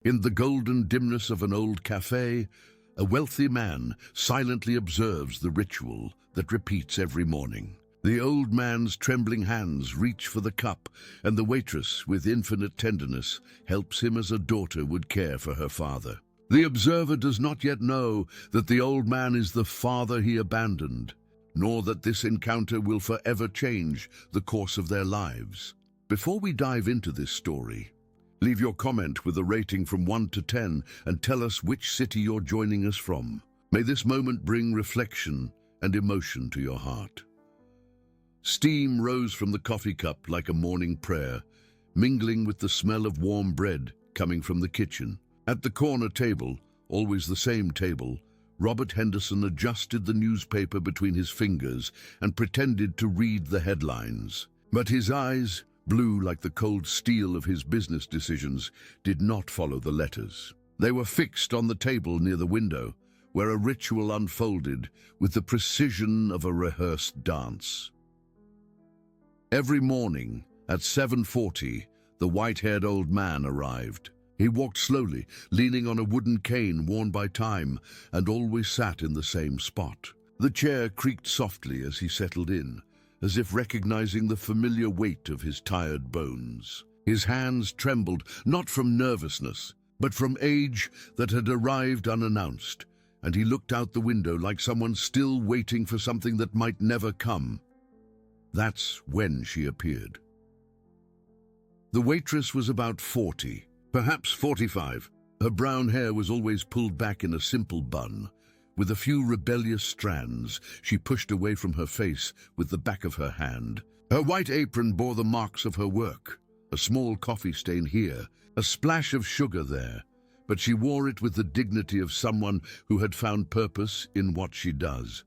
In the golden dimness of an old cafe, a wealthy man silently observes the ritual that repeats every morning. The old man's trembling hands reach for the cup, and the waitress, with infinite tenderness, helps him as a daughter would care for her father. The observer does not yet know that the old man is the father he abandoned, nor that this encounter will forever change the course of their lives. Before we dive into this story, leave your comment with a rating from 1 to 10 and tell us which city you're joining us from. May this moment bring reflection and emotion to your heart. Steam rose from the coffee cup like a morning prayer, mingling with the smell of warm bread coming from the kitchen. At the corner table, always the same table, Robert Henderson adjusted the newspaper between his fingers and pretended to read the headlines. But his eyes, blue like the cold steel of his business decisions, did not follow the letters. They were fixed on the table near the window, where a ritual unfolded with the precision of a rehearsed dance. Every morning, at 7:40, the white-haired old man arrived. He walked slowly, leaning on a wooden cane worn by time, and always sat in the same spot. The chair creaked softly as he settled in, as if recognizing the familiar weight of his tired bones. His hands trembled, not from nervousness, but from age that had arrived unannounced, and he looked out the window like someone still waiting for something that might never come. That's when she appeared. The waitress was about 40, perhaps 45. Her brown hair was always pulled back in a simple bun. With a few rebellious strands, she pushed away from her face with the back of her hand. Her white apron bore the marks of her work, a small coffee stain here, a splash of sugar there, but she wore it with the dignity of someone who had found purpose in what she does.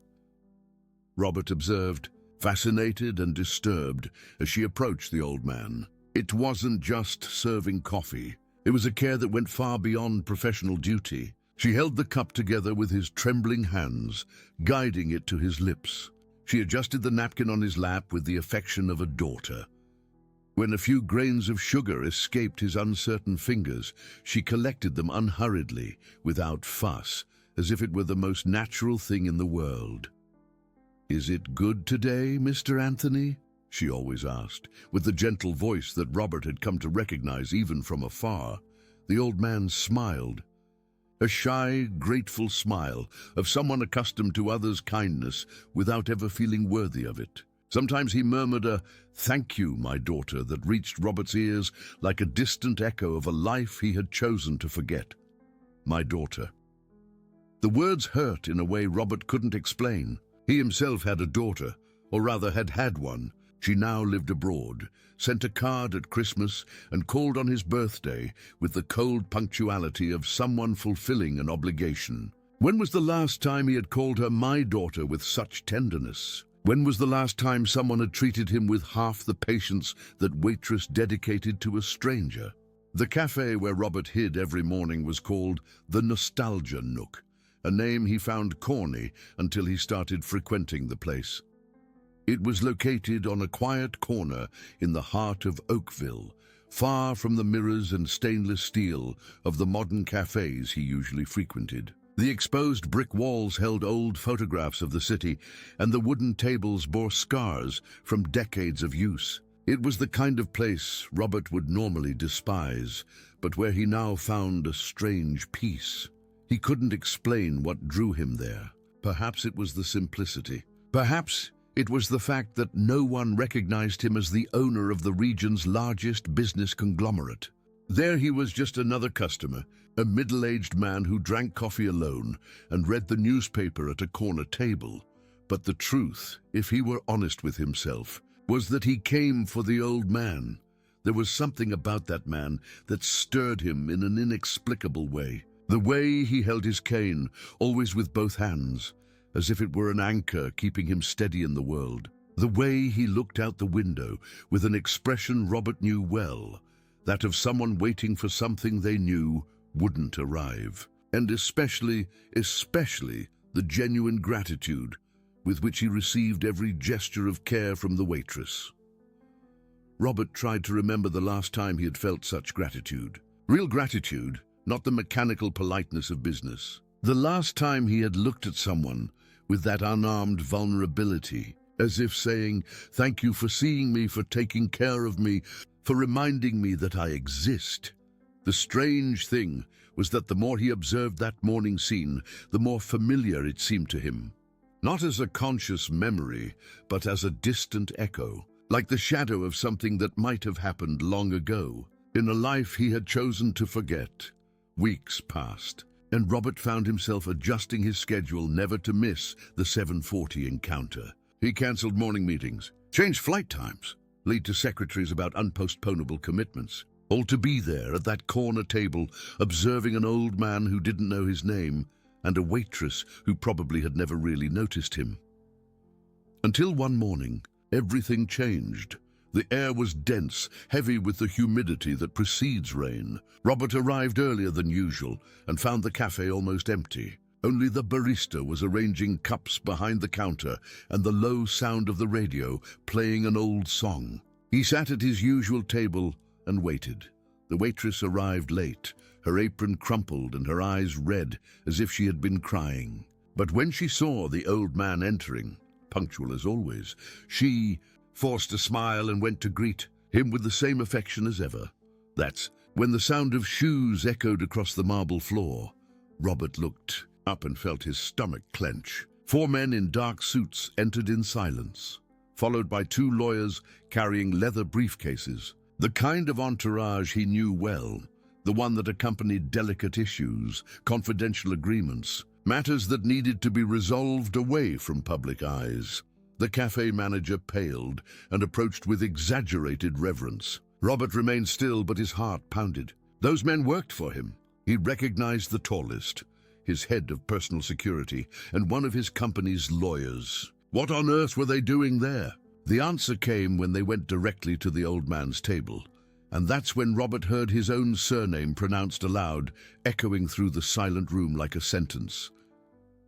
Robert observed, fascinated and disturbed, as she approached the old man. It wasn't just serving coffee. It was a care that went far beyond professional duty. She held the cup together with his trembling hands, guiding it to his lips. She adjusted the napkin on his lap with the affection of a daughter. When a few grains of sugar escaped his uncertain fingers, she collected them unhurriedly, without fuss, as if it were the most natural thing in the world. "Is it good today, Mr. Anthony?" she always asked, with the gentle voice that Robert had come to recognize even from afar. The old man smiled. A shy, grateful smile of someone accustomed to others' kindness without ever feeling worthy of it. Sometimes he murmured a "thank you, my daughter," that reached Robert's ears like a distant echo of a life he had chosen to forget. My daughter. The words hurt in a way Robert couldn't explain. He himself had a daughter, or rather had had one. She now lived abroad, sent a card at Christmas, and called on his birthday with the cold punctuality of someone fulfilling an obligation. When was the last time he had called her "my daughter" with such tenderness? When was the last time someone had treated him with half the patience that Waitress dedicated to a stranger? The cafe where Robert hid every morning was called the Nostalgia Nook, a name he found corny until he started frequenting the place. It was located on a quiet corner in the heart of Oakville, far from the mirrors and stainless steel of the modern cafes he usually frequented. The exposed brick walls held old photographs of the city, and the wooden tables bore scars from decades of use. It was the kind of place Robert would normally despise, but where he now found a strange peace. He couldn't explain what drew him there. Perhaps it was the simplicity. Perhaps it was the fact that no one recognized him as the owner of the region's largest business conglomerate. There he was, just another customer, a middle-aged man who drank coffee alone and read the newspaper at a corner table. But the truth, if he were honest with himself, was that he came for the old man. There was something about that man that stirred him in an inexplicable way. The way he held his cane, always with both hands, as if it were an anchor keeping him steady in the world. The way he looked out the window with an expression Robert knew well, that of someone waiting for something they knew wouldn't arrive. And especially the genuine gratitude with which he received every gesture of care from the waitress. Robert tried to remember the last time he had felt such gratitude. Real gratitude, not the mechanical politeness of business. The last time he had looked at someone with that unarmed vulnerability, as if saying, "Thank you for seeing me, for taking care of me, for reminding me that I exist." The strange thing was that the more he observed that morning scene, the more familiar it seemed to him. Not as a conscious memory, but as a distant echo, like the shadow of something that might have happened long ago, in a life he had chosen to forget. Weeks passed, and Robert found himself adjusting his schedule never to miss the 7:40 encounter. He cancelled morning meetings, changed flight times, lied to secretaries about unpostponable commitments, all to be there at that corner table, observing an old man who didn't know his name and a waitress who probably had never really noticed him. Until one morning, everything changed. The air was dense, heavy with the humidity that precedes rain. Robert arrived earlier than usual and found the cafe almost empty. Only the barista was arranging cups behind the counter and the low sound of the radio playing an old song. He sat at his usual table and waited. The waitress arrived late, her apron crumpled and her eyes red as if she had been crying. But when she saw the old man entering, punctual as always, she forced a smile and went to greet him with the same affection as ever. That's when the sound of shoes echoed across the marble floor. Robert looked up and felt his stomach clench. 4 men in dark suits entered in silence, followed by 2 lawyers carrying leather briefcases. The kind of entourage he knew well, the one that accompanied delicate issues, confidential agreements, matters that needed to be resolved away from public eyes. The cafe manager paled and approached with exaggerated reverence. Robert remained still, but his heart pounded. Those men worked for him. He recognized the tallest, his head of personal security, and one of his company's lawyers. What on earth were they doing there? The answer came when they went directly to the old man's table, and that's when Robert heard his own surname pronounced aloud, echoing through the silent room like a sentence.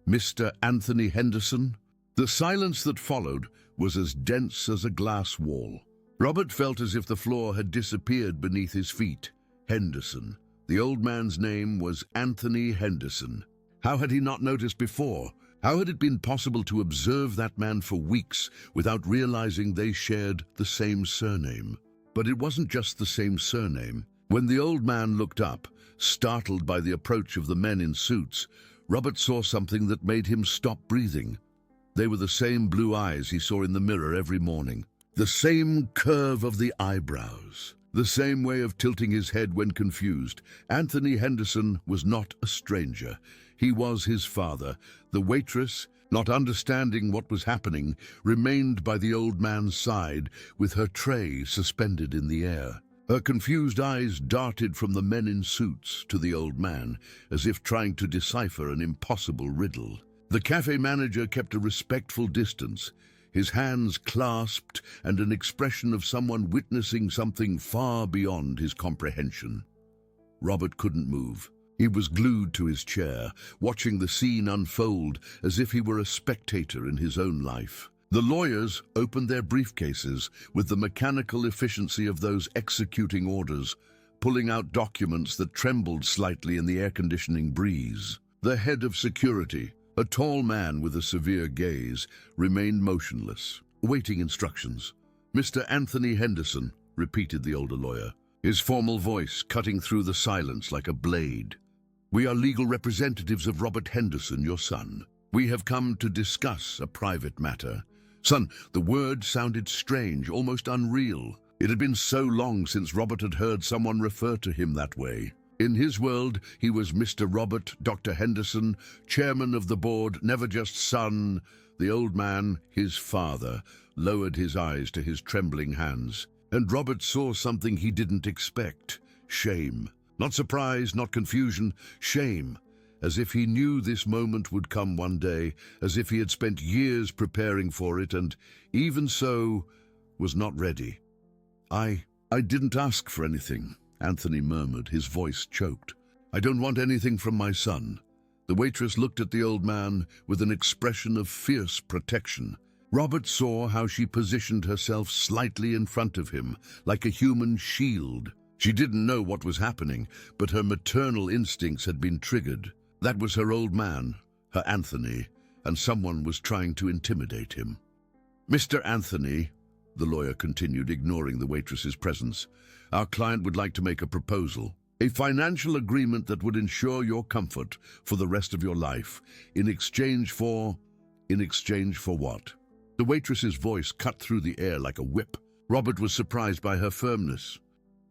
Mr. Anthony Henderson? The silence that followed was as dense as a glass wall. Robert felt as if the floor had disappeared beneath his feet. Henderson. The old man's name was Anthony Henderson. How had he not noticed before? How had it been possible to observe that man for weeks without realizing they shared the same surname? But it wasn't just the same surname. When the old man looked up, startled by the approach of the men in suits, Robert saw something that made him stop breathing. They were the same blue eyes he saw in the mirror every morning, the same curve of the eyebrows, the same way of tilting his head when confused. Anthony Henderson was not a stranger. He was his father. The waitress, not understanding what was happening, remained by the old man's side with her tray suspended in the air. Her confused eyes darted from the men in suits to the old man, as if trying to decipher an impossible riddle. The cafe manager kept a respectful distance, his hands clasped and an expression of someone witnessing something far beyond his comprehension. Robert couldn't move. He was glued to his chair, watching the scene unfold as if he were a spectator in his own life. The lawyers opened their briefcases with the mechanical efficiency of those executing orders, pulling out documents that trembled slightly in the air-conditioning breeze. The head of security, a tall man with a severe gaze, remained motionless, awaiting instructions. "Mr. Anthony Henderson," repeated the older lawyer, his formal voice cutting through the silence like a blade. "We are legal representatives of Robert Henderson, your son. We have come to discuss a private matter." Son, the word sounded strange, almost unreal. It had been so long since Robert had heard someone refer to him that way. In his world, he was Mr. Robert, Dr. Henderson, chairman of the board, never just son. The old man, his father, lowered his eyes to his trembling hands, and Robert saw something he didn't expect. Shame. Not surprise, not confusion, shame. As if he knew this moment would come one day, as if he had spent years preparing for it and, even so, was not ready. I didn't ask for anything," Anthony murmured, his voice choked. "I don't want anything from my son." The waitress looked at the old man with an expression of fierce protection. Robert saw how she positioned herself slightly in front of him, like a human shield. She didn't know what was happening, but her maternal instincts had been triggered. That was her old man, her Anthony, and someone was trying to intimidate him. "Mr. Anthony," the lawyer continued, ignoring the waitress's presence, "our client would like to make a proposal. A financial agreement that would ensure your comfort for the rest of your life. In exchange for what?" The waitress's voice cut through the air like a whip. Robert was surprised by her firmness.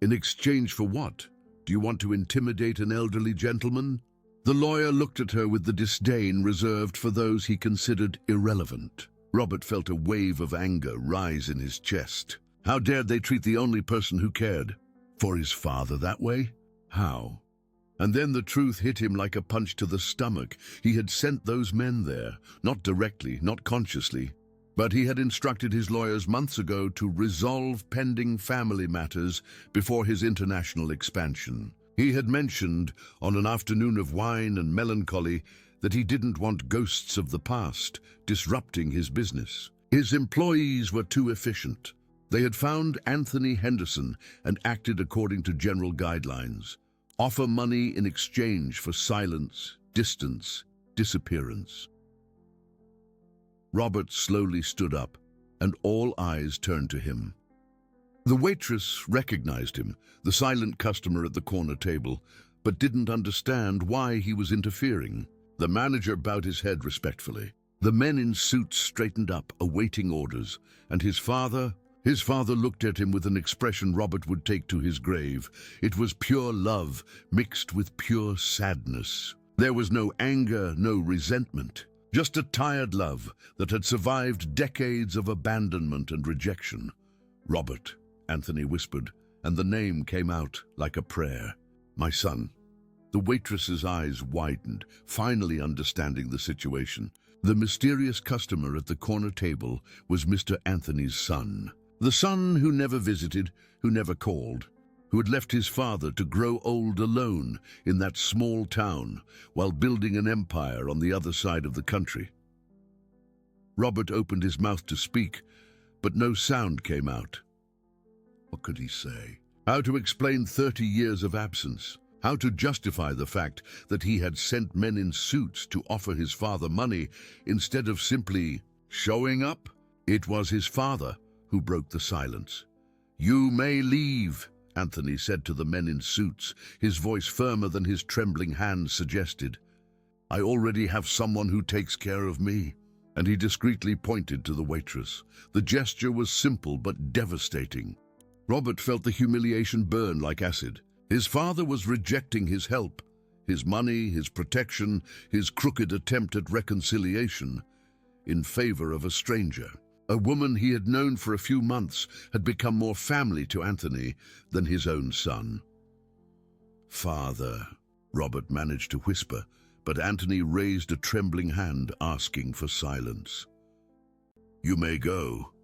"In exchange for what? Do you want to intimidate an elderly gentleman?" The lawyer looked at her with the disdain reserved for those he considered irrelevant. Robert felt a wave of anger rise in his chest. How dared they treat the only person who cared for his father that way? How? And then the truth hit him like a punch to the stomach. He had sent those men there, not directly, not consciously, but he had instructed his lawyers months ago to resolve pending family matters before his international expansion. He had mentioned, on an afternoon of wine and melancholy, that he didn't want ghosts of the past disrupting his business. His employees were too efficient. They had found Anthony Henderson and acted according to general guidelines. Offer money in exchange for silence, distance, disappearance. Robert slowly stood up, and all eyes turned to him. The waitress recognized him, the silent customer at the corner table, but didn't understand why he was interfering. The manager bowed his head respectfully. The men in suits straightened up, awaiting orders, and his father looked at him with an expression Robert would take to his grave. It was pure love mixed with pure sadness. There was no anger, no resentment. Just a tired love that had survived decades of abandonment and rejection. "Robert," Anthony whispered, and the name came out like a prayer. "My son." The waitress's eyes widened, finally understanding the situation. The mysterious customer at the corner table was Mr. Anthony's son. The son who never visited, who never called, who had left his father to grow old alone in that small town while building an empire on the other side of the country. Robert opened his mouth to speak, but no sound came out. What could he say? How to explain 30 years of absence? How to justify the fact that he had sent men in suits to offer his father money instead of simply showing up? It was his father who broke the silence. "You may leave," Anthony said to the men in suits, his voice firmer than his trembling hands suggested. "I already have someone who takes care of me." And he discreetly pointed to the waitress. The gesture was simple but devastating. Robert felt the humiliation burn like acid. His father was rejecting his help, his money, his protection, his crooked attempt at reconciliation, in favor of a stranger. A woman he had known for a few months had become more family to Anthony than his own son. "Father," Robert managed to whisper, but Anthony raised a trembling hand, asking for silence. "You may go,"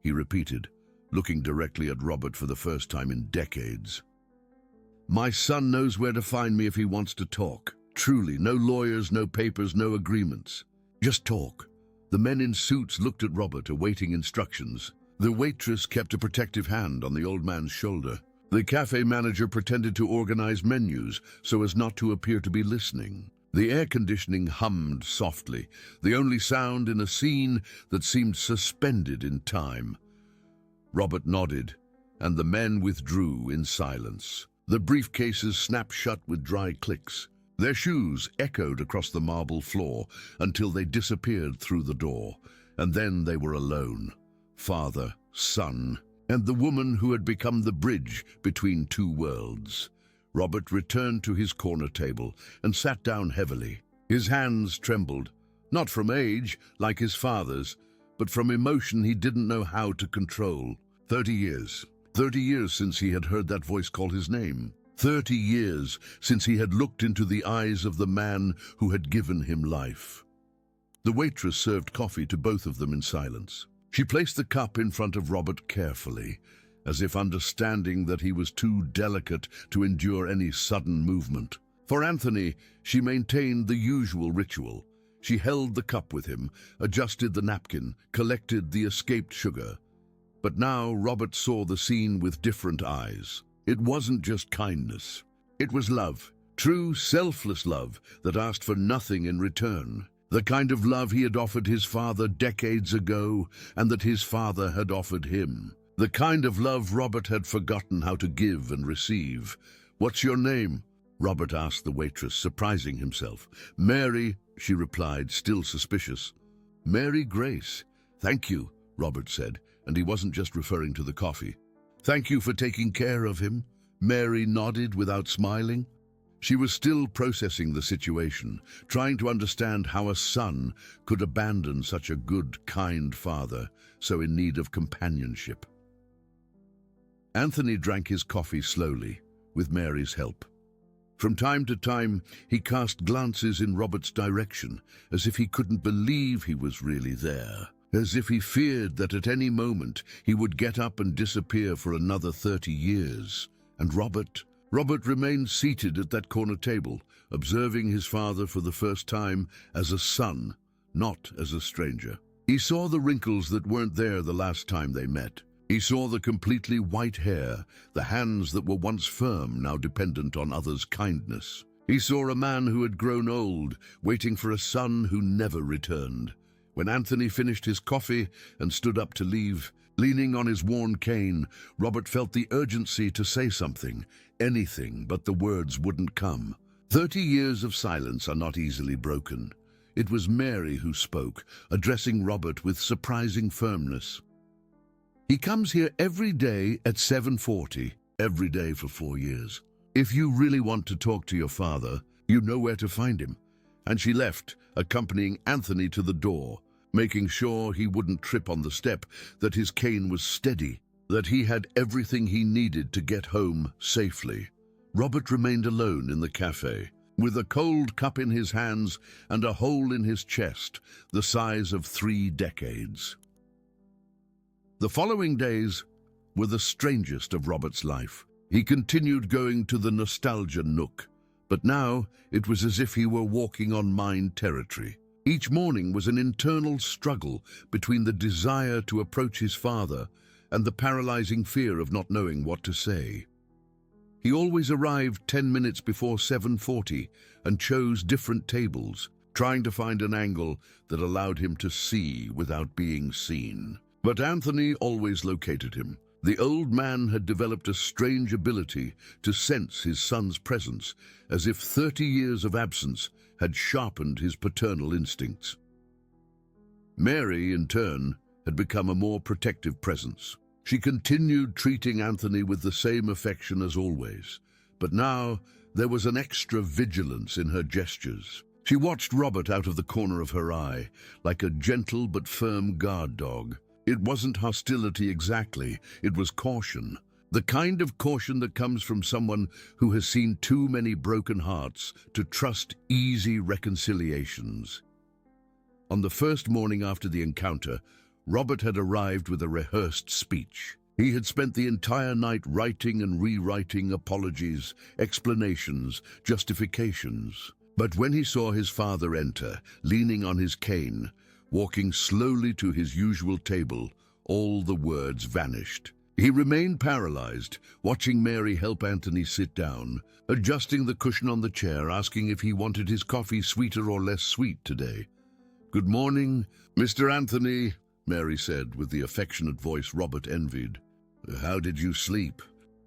he repeated, looking directly at Robert for the first time in decades. "My son knows where to find me if he wants to talk. Truly, no lawyers, no papers, no agreements. Just talk." The men in suits looked at Robert, awaiting instructions. The waitress kept a protective hand on the old man's shoulder. The cafe manager pretended to organize menus so as not to appear to be listening. The air conditioning hummed softly, the only sound in a scene that seemed suspended in time. Robert nodded, and the men withdrew in silence. The briefcases snapped shut with dry clicks. Their shoes echoed across the marble floor until they disappeared through the door, and then they were alone. Father, son, and the woman who had become the bridge between two worlds. Robert returned to his corner table and sat down heavily. His hands trembled, not from age, like his father's, but from emotion he didn't know how to control. 30 years. 30 years since he had heard that voice call his name. 30 years since he had looked into the eyes of the man who had given him life. The waitress served coffee to both of them in silence. She placed the cup in front of Robert carefully, as if understanding that he was too delicate to endure any sudden movement. For Anthony, she maintained the usual ritual. She held the cup with him, adjusted the napkin, collected the escaped sugar. But now Robert saw the scene with different eyes. It wasn't just kindness. It was love. True, selfless love that asked for nothing in return. The kind of love he had offered his father decades ago and that his father had offered him. The kind of love Robert had forgotten how to give and receive. "What's your name?" Robert asked the waitress, surprising himself. "Mary," she replied, still suspicious. "Mary Grace." "Thank you," Robert said, and he wasn't just referring to the coffee. "Thank you for taking care of him." Mary nodded without smiling. She was still processing the situation, trying to understand how a son could abandon such a good, kind father, so in need of companionship. Anthony drank his coffee slowly, with Mary's help. From time to time, he cast glances in Robert's direction, as if he couldn't believe he was really there, as if he feared that at any moment he would get up and disappear for another 30 years. And Robert remained seated at that corner table, observing his father for the first time as a son, not as a stranger. He saw the wrinkles that weren't there the last time they met. He saw the completely white hair, the hands that were once firm, now dependent on others' kindness. He saw a man who had grown old, waiting for a son who never returned. When Anthony finished his coffee and stood up to leave, leaning on his worn cane, Robert felt the urgency to say something, anything, but the words wouldn't come. 30 years of silence are not easily broken. It was Mary who spoke, addressing Robert with surprising firmness. "He comes here every day at 7:40, every day for 4 years. If you really want to talk to your father, you know where to find him." And she left, accompanying Anthony to the door, making sure he wouldn't trip on the step, that his cane was steady, that he had everything he needed to get home safely. Robert remained alone in the cafe, with a cold cup in his hands and a hole in his chest, the size of 3 decades. The following days were the strangest of Robert's life. He continued going to the nostalgia nook, but now it was as if he were walking on mined territory. Each morning was an internal struggle between the desire to approach his father and the paralyzing fear of not knowing what to say. He always arrived 10 minutes before 7:40 and chose different tables, trying to find an angle that allowed him to see without being seen. But Anthony always located him. The old man had developed a strange ability to sense his son's presence, as if 30 years of absence had sharpened his paternal instincts. Mary, in turn, had become a more protective presence. She continued treating Anthony with the same affection as always, but now there was an extra vigilance in her gestures. She watched Robert out of the corner of her eye, like a gentle but firm guard dog. It wasn't hostility exactly, it was caution. The kind of caution that comes from someone who has seen too many broken hearts to trust easy reconciliations. On the first morning after the encounter, Robert had arrived with a rehearsed speech. He had spent the entire night writing and rewriting apologies, explanations, justifications. But when he saw his father enter, leaning on his cane, walking slowly to his usual table, all the words vanished. He remained paralyzed, watching Mary help Anthony sit down, adjusting the cushion on the chair, asking if he wanted his coffee sweeter or less sweet today. "Good morning, Mr. Anthony," Mary said with the affectionate voice Robert envied. "How did you sleep?"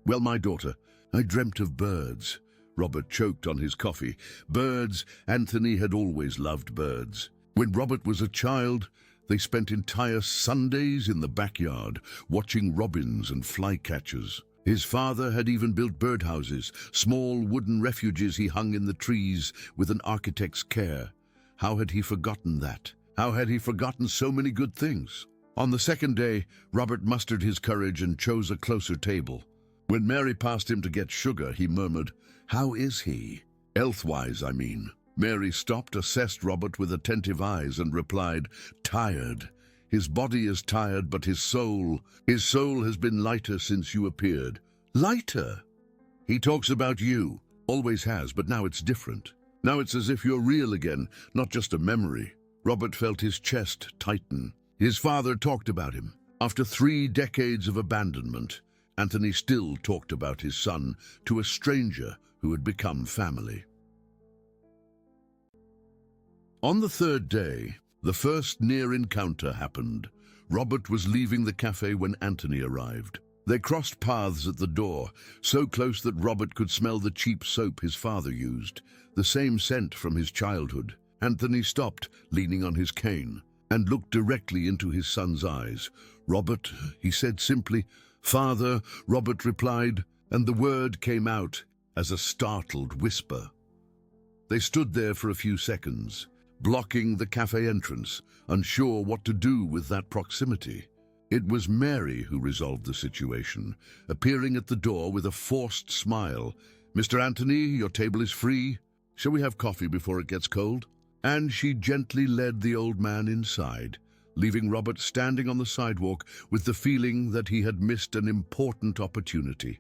"Well, my daughter, I dreamt of birds." Robert choked on his coffee. Birds. Anthony had always loved birds. When Robert was a child, they spent entire Sundays in the backyard, watching robins and flycatchers. His father had even built birdhouses, small wooden refuges he hung in the trees with an architect's care. How had he forgotten that? How had he forgotten so many good things? On the second day, Robert mustered his courage and chose a closer table. When Mary passed him to get sugar, he murmured, "How is he? Health-wise, I mean." Mary stopped, assessed Robert with attentive eyes, and replied, "Tired. His body is tired, but his soul has been lighter since you appeared." "Lighter?" "He talks about you. Always has, but now it's different. Now it's as if you're real again, not just a memory." Robert felt his chest tighten. His father talked about him. After 3 decades of abandonment, Anthony still talked about his son to a stranger who had become family. On the third day, the first near encounter happened. Robert was leaving the cafe when Anthony arrived. They crossed paths at the door, so close that Robert could smell the cheap soap his father used, the same scent from his childhood. Anthony stopped, leaning on his cane, and looked directly into his son's eyes. "Robert," he said simply. "Father," Robert replied, and the word came out as a startled whisper. They stood there for a few seconds, blocking the cafe entrance, unsure what to do with that proximity. It was Mary who resolved the situation, appearing at the door with a forced smile. "Mr. Anthony, your table is free. Shall we have coffee before it gets cold?" And she gently led the old man inside, leaving Robert standing on the sidewalk with the feeling that he had missed an important opportunity.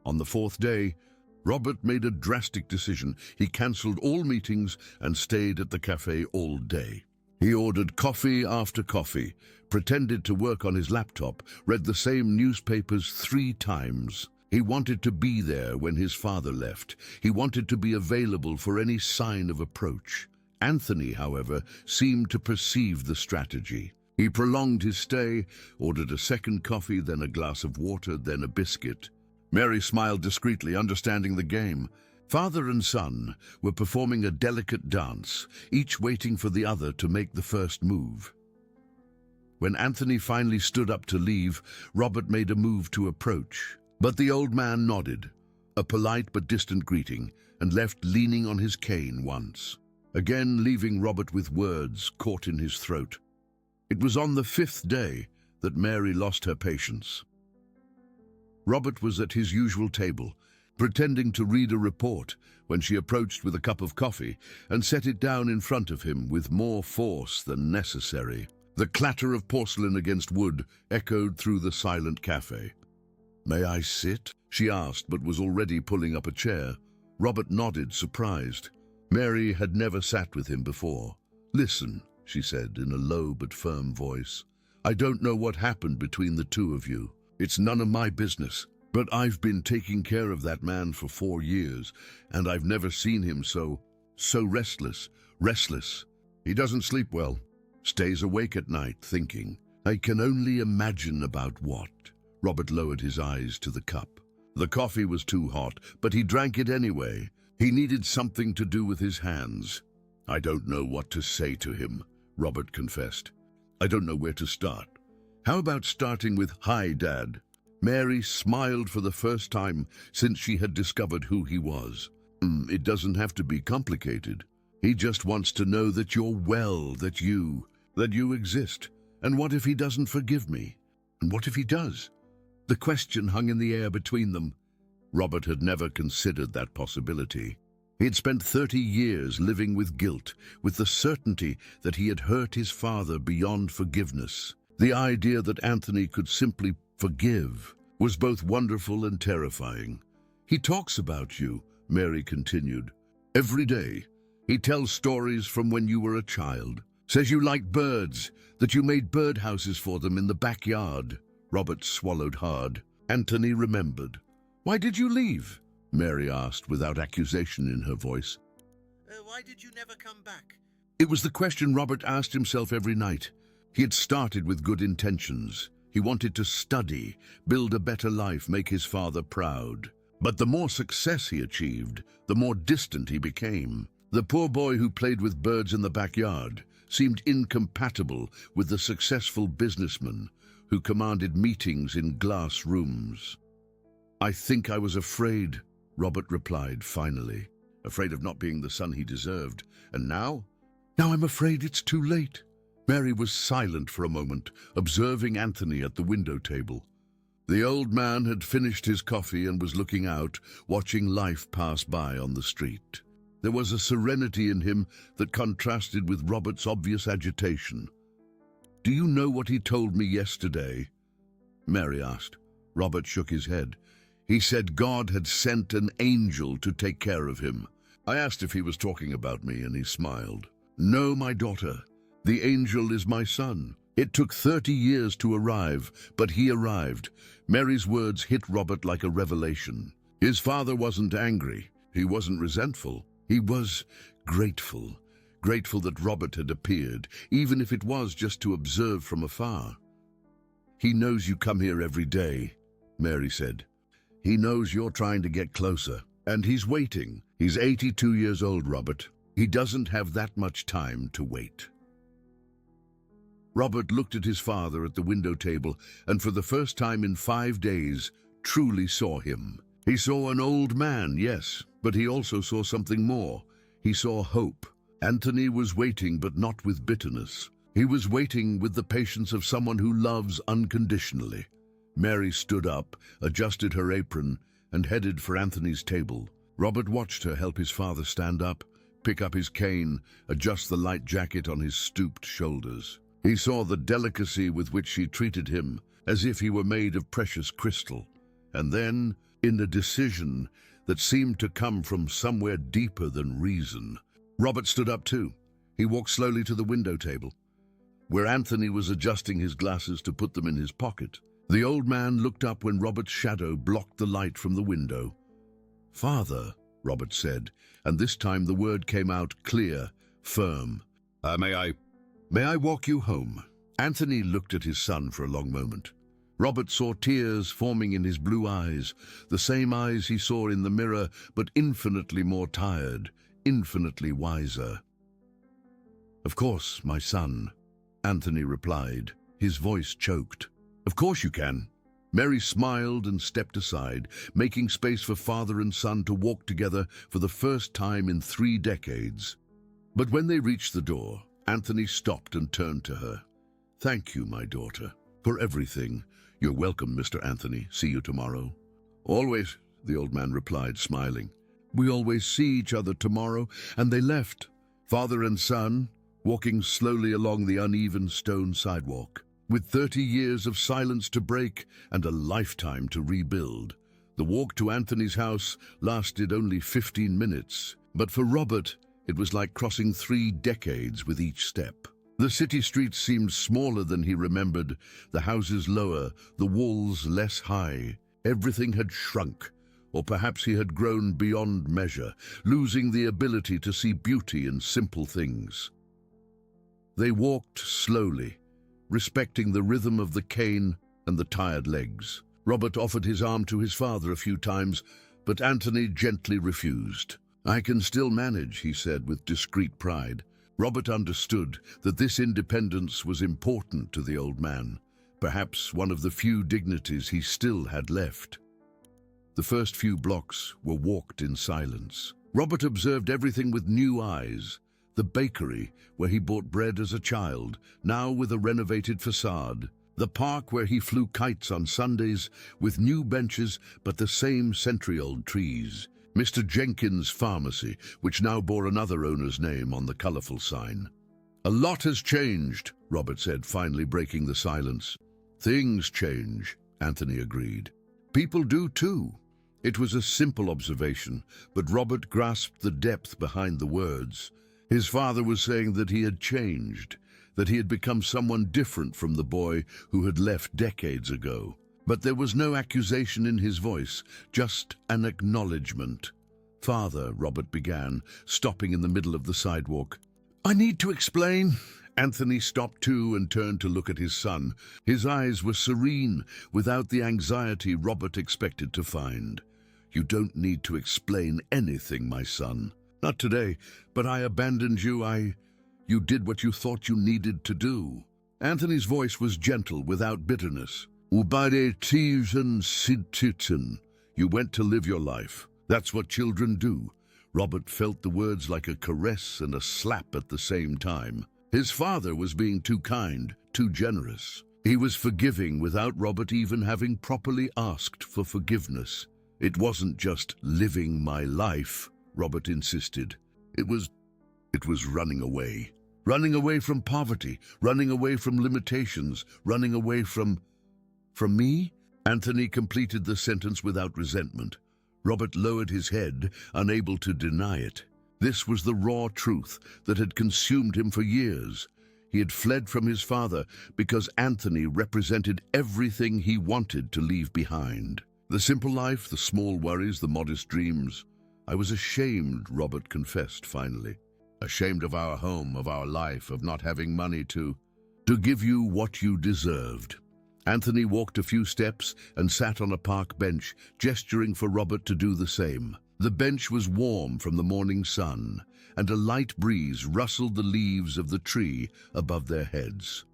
On the fourth day, Robert made a drastic decision. He cancelled all meetings and stayed at the cafe all day. He ordered coffee after coffee, pretended to work on his laptop, read the same newspapers 3 times. He wanted to be there when his father left. He wanted to be available for any sign of approach. Anthony, however, seemed to perceive the strategy. He prolonged his stay, ordered a second coffee, then a glass of water, then a biscuit. Mary smiled discreetly, understanding the game. Father and son were performing a delicate dance, each waiting for the other to make the first move. When Anthony finally stood up to leave, Robert made a move to approach. But the old man nodded, a polite but distant greeting, and left leaning on his cane once, again leaving Robert with words caught in his throat. It was on the 5th day that Mary lost her patience. Robert was at his usual table, pretending to read a report, when she approached with a cup of coffee and set it down in front of him with more force than necessary. The clatter of porcelain against wood echoed through the silent cafe. "May I sit?" she asked, but was already pulling up a chair. Robert nodded, surprised. Mary had never sat with him before. "Listen," she said in a low but firm voice. "I don't know what happened between the two of you. It's none of my business. But I've been taking care of that man for 4 years, and I've never seen him so restless. He doesn't sleep well, stays awake at night thinking. I can only imagine about what." Robert lowered his eyes to the cup. The coffee was too hot, but he drank it anyway. He needed something to do with his hands. "I don't know what to say to him," Robert confessed. "I don't know where to start. How about starting with, 'Hi, Dad'?" Mary smiled for the first time since she had discovered who he was. It doesn't have to be complicated. He just wants to know that you're well, that you exist. And what if he doesn't forgive me? And what if he does?" The question hung in the air between them. Robert had never considered that possibility. He had spent 30 years living with guilt, with the certainty that he had hurt his father beyond forgiveness. The idea that Anthony could simply forgive was both wonderful and terrifying. "He talks about you," Mary continued, "every day. He tells stories from when you were a child. Says you like birds, that you made birdhouses for them in the backyard." Robert swallowed hard. Anthony remembered. "Why did you leave?" Mary asked without accusation in her voice. Why did you never come back?" It was the question Robert asked himself every night. He had started with good intentions. He wanted to study, build a better life, make his father proud. But the more success he achieved, the more distant he became. The poor boy who played with birds in the backyard seemed incompatible with the successful businessman who commanded meetings in glass rooms. "I think I was afraid," Robert replied finally. "Afraid of not being the son he deserved. And now? Now I'm afraid it's too late." Mary was silent for a moment, observing Anthony at the window table. The old man had finished his coffee and was looking out, watching life pass by on the street. There was a serenity in him that contrasted with Robert's obvious agitation. "Do you know what he told me yesterday?" Mary asked. Robert shook his head. "He said God had sent an angel to take care of him." I asked if he was talking about me, and he smiled. "No, my daughter. The angel is my son, It took 30 years to arrive, but he arrived. Mary's words hit Robert like a revelation. His father wasn't angry. He wasn't resentful. He was grateful. Grateful that Robert had appeared, even if it was just to observe from afar. "He knows you come here every day," Mary said. "He knows you're trying to get closer, and he's waiting. He's 82 years old, Robert. He doesn't have that much time to wait." Robert looked at his father at the window table and for the first time in 5 days truly saw him. He saw an old man, yes, but he also saw something more. He saw hope. Anthony was waiting, but not with bitterness. He was waiting with the patience of someone who loves unconditionally. Mary stood up, adjusted her apron, and headed for Anthony's table. Robert watched her help his father stand up, pick up his cane, adjust the light jacket on his stooped shoulders. He saw the delicacy with which she treated him, as if he were made of precious crystal. And then, in a decision that seemed to come from somewhere deeper than reason, Robert stood up too. He walked slowly to the window table, where Anthony was adjusting his glasses to put them in his pocket. The old man looked up when Robert's shadow blocked the light from the window. "Father," Robert said, and this time the word came out clear, firm. May I walk you home?" Anthony looked at his son for a long moment. Robert saw tears forming in his blue eyes, the same eyes he saw in the mirror, but infinitely more tired, infinitely wiser. "Of course, my son," Anthony replied, his voice choked. "Of course you can." Mary smiled and stepped aside, making space for father and son to walk together for the first time in 3 decades. But when they reached the door, Anthony stopped and turned to her. "Thank you, my daughter, for everything." "You're welcome, Mr. Anthony. See you tomorrow." "Always," the old man replied, smiling. "We always see each other tomorrow." And they left, father and son, walking slowly along the uneven stone sidewalk. With 30 years of silence to break and a lifetime to rebuild, the walk to Anthony's house lasted only 15 minutes. But for Robert, it was like crossing 3 decades with each step. The city streets seemed smaller than he remembered, the houses lower, the walls less high. Everything had shrunk, or perhaps he had grown beyond measure, losing the ability to see beauty in simple things. They walked slowly, respecting the rhythm of the cane and the tired legs. Robert offered his arm to his father a few times, but Anthony gently refused. "I can still manage," he said with discreet pride. Robert understood that this independence was important to the old man, perhaps one of the few dignities he still had left. The first few blocks were walked in silence. Robert observed everything with new eyes. The bakery, where he bought bread as a child, now with a renovated facade. The park where he flew kites on Sundays, with new benches but the same century-old trees. Mr. Jenkins' pharmacy, which now bore another owner's name on the colorful sign. "A lot has changed," Robert said, finally breaking the silence. "Things change," Anthony agreed. "People do too." It was a simple observation, but Robert grasped the depth behind the words. His father was saying that he had changed, that he had become someone different from the boy who had left decades ago. But there was no accusation in his voice, just an acknowledgement. "Father," Robert began, stopping in the middle of the sidewalk. "I need to explain." Anthony stopped too and turned to look at his son. His eyes were serene, without the anxiety Robert expected to find. "You don't need to explain anything, my son. Not today, but I abandoned you. You did what you thought you needed to do." Anthony's voice was gentle, without bitterness. You went to live your life. That's what children do." Robert felt the words like a caress and a slap at the same time. His father was being too kind, too generous. He was forgiving without Robert even having properly asked for forgiveness. "It wasn't just living my life," Robert insisted. It was running away. Running away from poverty, running away from limitations, running away from me? Anthony completed the sentence without resentment. Robert lowered his head, unable to deny it. This was the raw truth that had consumed him for years. He had fled from his father because Anthony represented everything he wanted to leave behind. The simple life, the small worries, the modest dreams. I was ashamed, Robert confessed finally. Ashamed of our home, of our life, of not having money to give you what you deserved. Anthony walked a few steps and sat on a park bench, gesturing for Robert to do the same. The bench was warm from the morning sun, and a light breeze rustled the leaves of the tree above their heads.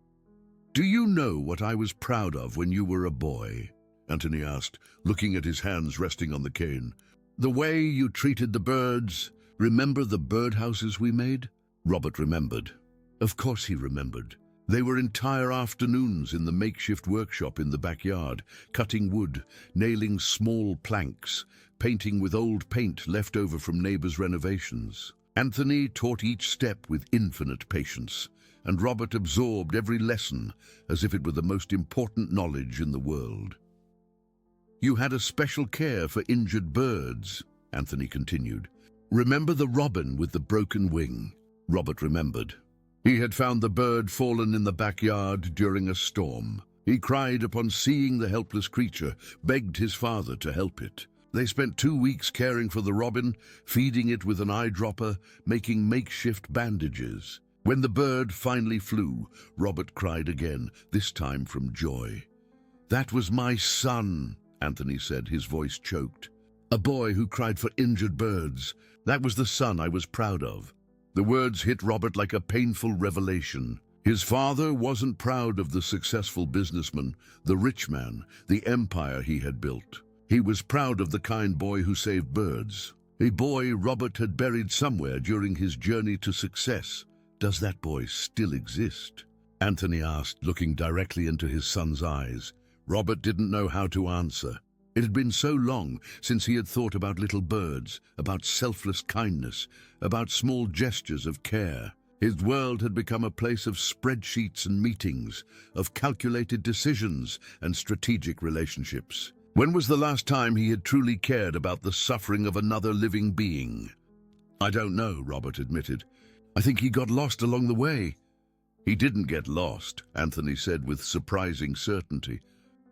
"Do you know what I was proud of when you were a boy?" Anthony asked, looking at his hands resting on the cane. "The way you treated the birds. Remember the birdhouses we made?" Robert remembered. Of course he remembered. They were entire afternoons in the makeshift workshop in the backyard, cutting wood, nailing small planks, painting with old paint left over from neighbors' renovations. Anthony taught each step with infinite patience, and Robert absorbed every lesson as if it were the most important knowledge in the world. "You had a special care for injured birds," Anthony continued. "Remember the robin with the broken wing?" Robert remembered. He had found the bird fallen in the backyard during a storm. He cried upon seeing the helpless creature, begged his father to help it. They spent 2 weeks caring for the robin, feeding it with an eyedropper, making makeshift bandages. When the bird finally flew, Robert cried again, this time from joy. "That was my son," Anthony said, his voice choked. "A boy who cried for injured birds. That was the son I was proud of." The words hit Robert like a painful revelation. His father wasn't proud of the successful businessman, the rich man, the empire he had built. He was proud of the kind boy who saved birds. A boy Robert had buried somewhere during his journey to success. Does that boy still exist? Anthony asked, looking directly into his son's eyes. Robert didn't know how to answer. It had been so long since he had thought about little birds, about selfless kindness, about small gestures of care. His world had become a place of spreadsheets and meetings, of calculated decisions and strategic relationships. When was the last time he had truly cared about the suffering of another living being? "I don't know," Robert admitted. "I think he got lost along the way." "He didn't get lost," Anthony said with surprising certainty.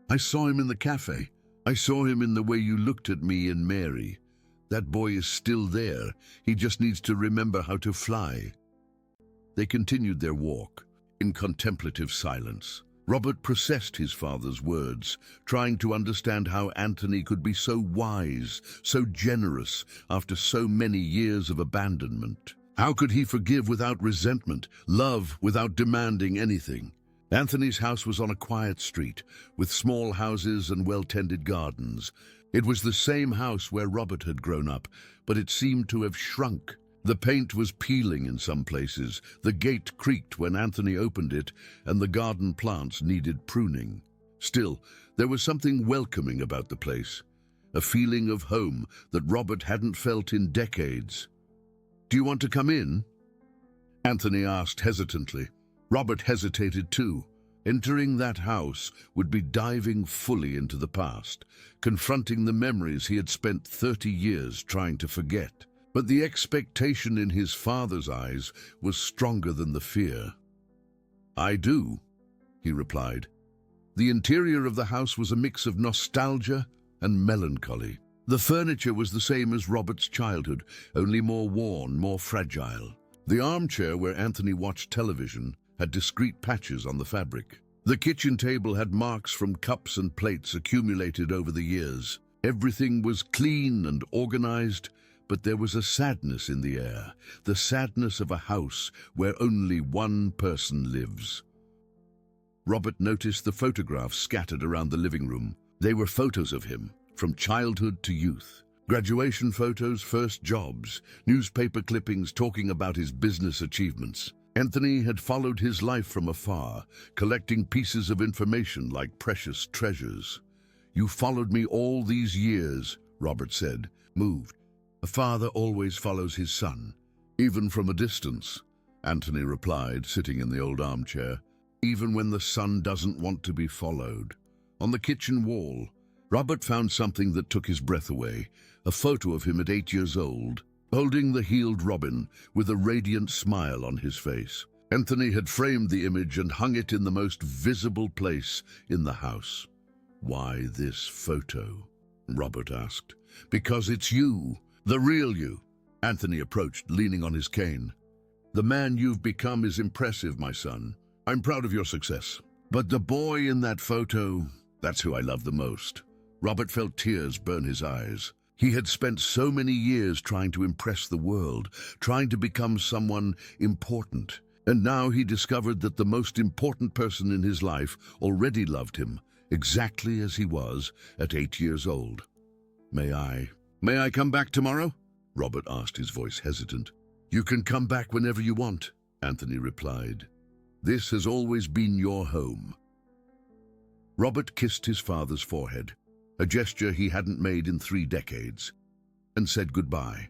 "I saw him in the cafe. I saw him in the way you looked at me and Mary. That boy is still there. He just needs to remember how to fly." They continued their walk, in contemplative silence. Robert processed his father's words, trying to understand how Anthony could be so wise, so generous, after so many years of abandonment. How could he forgive without resentment, love without demanding anything? Anthony's house was on a quiet street, with small houses and well-tended gardens. It was the same house where Robert had grown up, but it seemed to have shrunk. The paint was peeling in some places, the gate creaked when Anthony opened it, and the garden plants needed pruning. Still, there was something welcoming about the place, a feeling of home that Robert hadn't felt in decades. "Do you want to come in?" Anthony asked hesitantly. Robert hesitated too. Entering that house would be diving fully into the past, confronting the memories he had spent 30 years trying to forget. But the expectation in his father's eyes was stronger than the fear. "I do," he replied. The interior of the house was a mix of nostalgia and melancholy. The furniture was the same as Robert's childhood, only more worn, more fragile. The armchair where Anthony watched television had discrete patches on the fabric. The kitchen table had marks from cups and plates accumulated over the years. Everything was clean and organized, but there was a sadness in the air, the sadness of a house where only one person lives. Robert noticed the photographs scattered around the living room. They were photos of him, from childhood to youth. Graduation photos, first jobs, newspaper clippings talking about his business achievements. Anthony had followed his life from afar, collecting pieces of information like precious treasures. "You followed me all these years," Robert said, moved. "A father always follows his son, even from a distance," Anthony replied, sitting in the old armchair, "even when the son doesn't want to be followed." On the kitchen wall, Robert found something that took his breath away, a photo of him at 8 years old, holding the healed robin with a radiant smile on his face. Anthony had framed the image and hung it in the most visible place in the house. "Why this photo?" Robert asked. "Because it's you, the real you," Anthony approached, leaning on his cane. "The man you've become is impressive, my son. I'm proud of your success. But the boy in that photo, that's who I love the most." Robert felt tears burn his eyes. He had spent so many years trying to impress the world, trying to become someone important. And now he discovered that the most important person in his life already loved him, exactly as he was at 8 years old. May I come back tomorrow?" Robert asked, his voice hesitant. "You can come back whenever you want," Anthony replied. "This has always been your home." Robert kissed his father's forehead, a gesture he hadn't made in 3 decades, and said goodbye.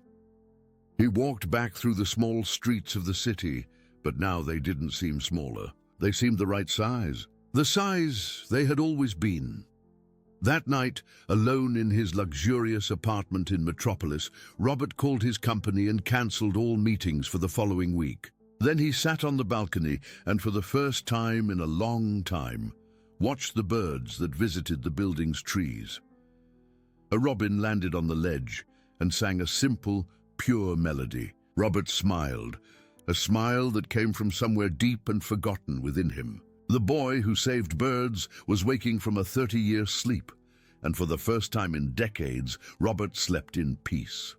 He walked back through the small streets of the city, but now they didn't seem smaller. They seemed the right size, the size they had always been. That night, alone in his luxurious apartment in Metropolis, Robert called his company and cancelled all meetings for the following week. Then he sat on the balcony and, for the first time in a long time, watched the birds that visited the building's trees. A robin landed on the ledge and sang a simple, pure melody. Robert smiled, a smile that came from somewhere deep and forgotten within him. The boy who saved birds was waking from a 30-year sleep, and for the first time in decades, Robert slept in peace.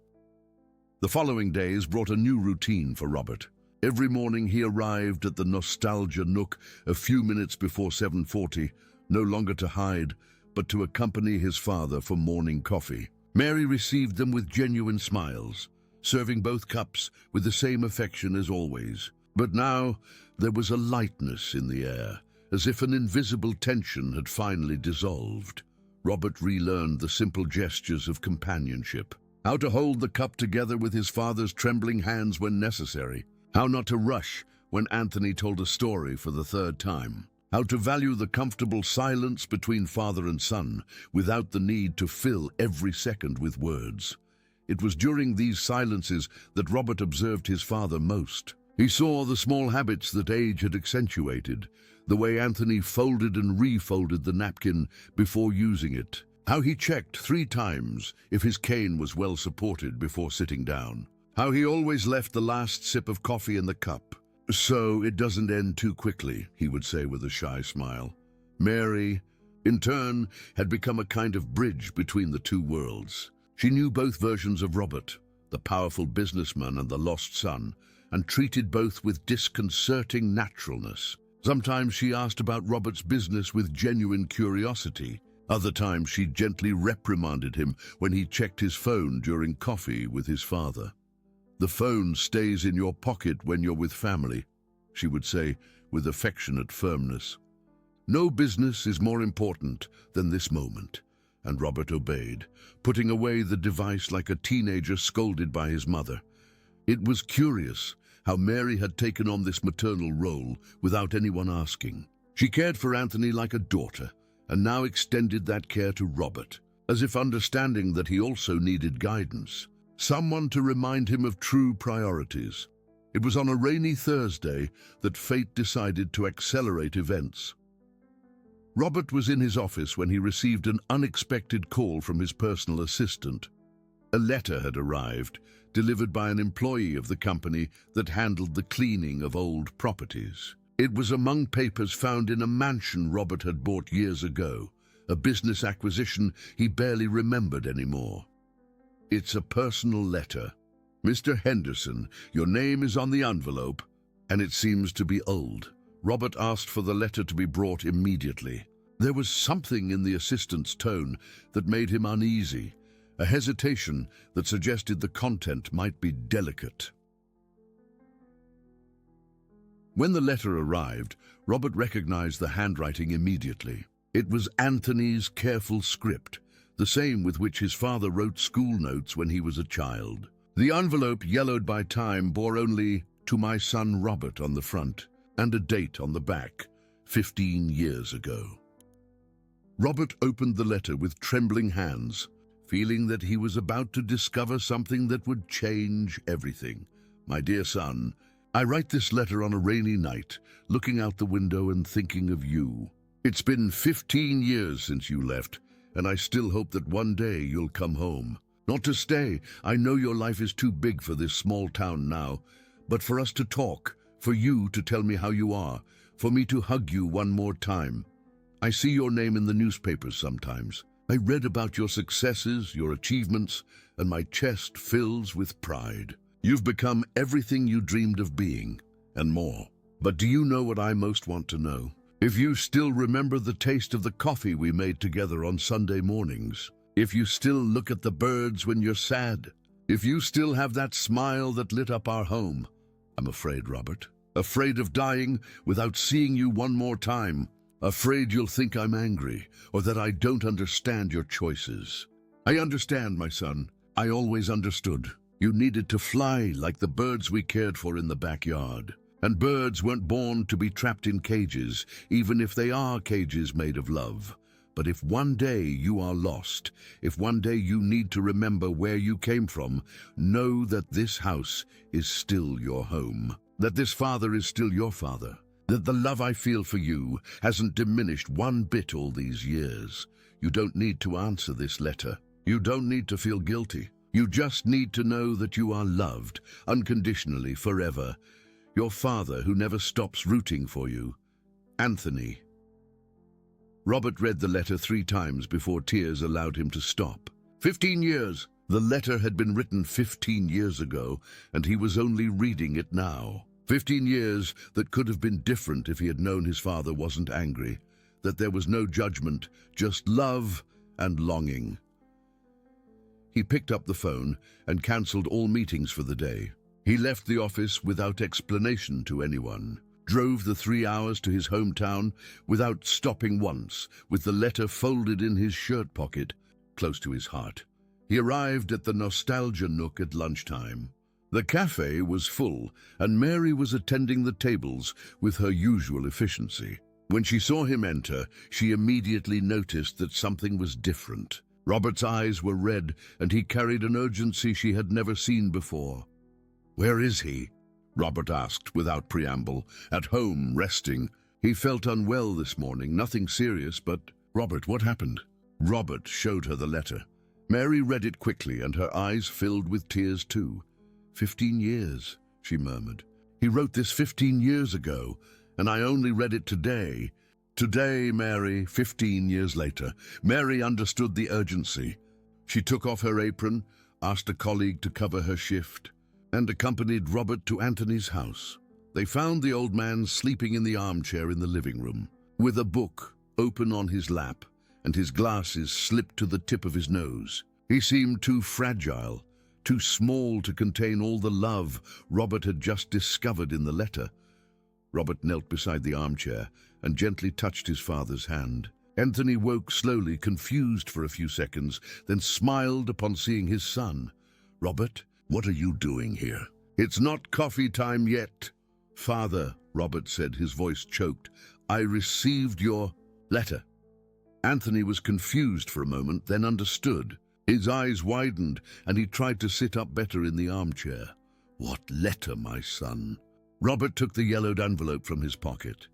The following days brought a new routine for Robert. Every morning he arrived at the nostalgia nook a few minutes before 7:40, no longer to hide, but to accompany his father for morning coffee. Mary received them with genuine smiles, serving both cups with the same affection as always. But now there was a lightness in the air, as if an invisible tension had finally dissolved. Robert relearned the simple gestures of companionship, how to hold the cup together with his father's trembling hands when necessary, how not to rush when Anthony told a story for the 3rd time, how to value the comfortable silence between father and son without the need to fill every second with words. It was during these silences that Robert observed his father most. He saw the small habits that age had accentuated, the way Anthony folded and refolded the napkin before using it, how he checked 3 times if his cane was well supported before sitting down, how he always left the last sip of coffee in the cup, "so it doesn't end too quickly," he would say with a shy smile. Mary, in turn, had become a kind of bridge between the 2 worlds. She knew both versions of Robert, the powerful businessman and the lost son, and treated both with disconcerting naturalness. Sometimes she asked about Robert's business with genuine curiosity. Other times she gently reprimanded him when he checked his phone during coffee with his father. "The phone stays in your pocket when you're with family," she would say with affectionate firmness. "No business is more important than this moment," and Robert obeyed, putting away the device like a teenager scolded by his mother. It was curious how Mary had taken on this maternal role without anyone asking. She cared for Anthony like a daughter, and now extended that care to Robert, as if understanding that he also needed guidance, someone to remind him of true priorities. It was on a rainy Thursday that fate decided to accelerate events. Robert was in his office when he received an unexpected call from his personal assistant. A letter had arrived, delivered by an employee of the company that handled the cleaning of old properties. It was among papers found in a mansion Robert had bought years ago, a business acquisition he barely remembered anymore. "It's a personal letter. Mr. Henderson, your name is on the envelope, and it seems to be old." Robert asked for the letter to be brought immediately. There was something in the assistant's tone that made him uneasy, a hesitation that suggested the content might be delicate. When the letter arrived, Robert recognized the handwriting immediately. It was Anthony's careful script, the same with which his father wrote school notes when he was a child. The envelope, yellowed by time, bore only "To my son Robert" on the front, and a date on the back, 15 years ago. Robert opened the letter with trembling hands, feeling that he was about to discover something that would change everything. "My dear son, I write this letter on a rainy night, looking out the window and thinking of you. It's been 15 years since you left, and I still hope that one day you'll come home. Not to stay, I know your life is too big for this small town now, but for us to talk, for you to tell me how you are, for me to hug you one more time. I see your name in the newspapers sometimes. I read about your successes, your achievements, and my chest fills with pride. You've become everything you dreamed of being, and more. But do you know what I most want to know? If you still remember the taste of the coffee we made together on Sunday mornings. If you still look at the birds when you're sad. If you still have that smile that lit up our home. I'm afraid, Robert. Afraid of dying without seeing you one more time. Afraid you'll think I'm angry, or that I don't understand your choices. I understand, my son. I always understood. You needed to fly like the birds we cared for in the backyard. And birds weren't born to be trapped in cages, even if they are cages made of love. But if one day you are lost, if one day you need to remember where you came from, know that this house is still your home. That this father is still your father. That the love I feel for you hasn't diminished one bit all these years. You don't need to answer this letter. You don't need to feel guilty. You just need to know that you are loved, unconditionally, forever. Your father who never stops rooting for you. Anthony. Robert read the letter 3 times before tears allowed him to stop. 15 years! The letter had been written 15 years ago, and he was only reading it now. 15 years that could have been different if he had known his father wasn't angry, that there was no judgment, just love and longing. He picked up the phone and cancelled all meetings for the day. He left the office without explanation to anyone, drove the 3 hours to his hometown without stopping once, with the letter folded in his shirt pocket, close to his heart. He arrived at the Nostalgia Nook at lunchtime. The cafe was full, and Mary was attending the tables with her usual efficiency. When she saw him enter, she immediately noticed that something was different. Robert's eyes were red, and he carried an urgency she had never seen before. "Where is he?" Robert asked without preamble. "At home, resting. He felt unwell this morning, nothing serious, but—" "Robert, what happened?" Robert showed her the letter. Mary read it quickly, and her eyes filled with tears too. 15 years, she murmured. "He wrote this 15 years ago, and I only read it today." Today, Mary, 15 years later. Mary understood the urgency. She took off her apron, asked a colleague to cover her shift, and accompanied Robert to Anthony's house. They found the old man sleeping in the armchair in the living room, with a book open on his lap, and his glasses slipped to the tip of his nose. He seemed too fragile, too small to contain all the love Robert had just discovered in the letter. Robert knelt beside the armchair and gently touched his father's hand. Anthony woke slowly, confused for a few seconds, then smiled upon seeing his son. "Robert, what are you doing here?" "It's not coffee time yet." "Father," Robert said, his voice choked, "I received your letter." Anthony was confused for a moment, then understood. His eyes widened, and he tried to sit up better in the armchair. "What letter, my son?" Robert took the yellowed envelope from his pocket.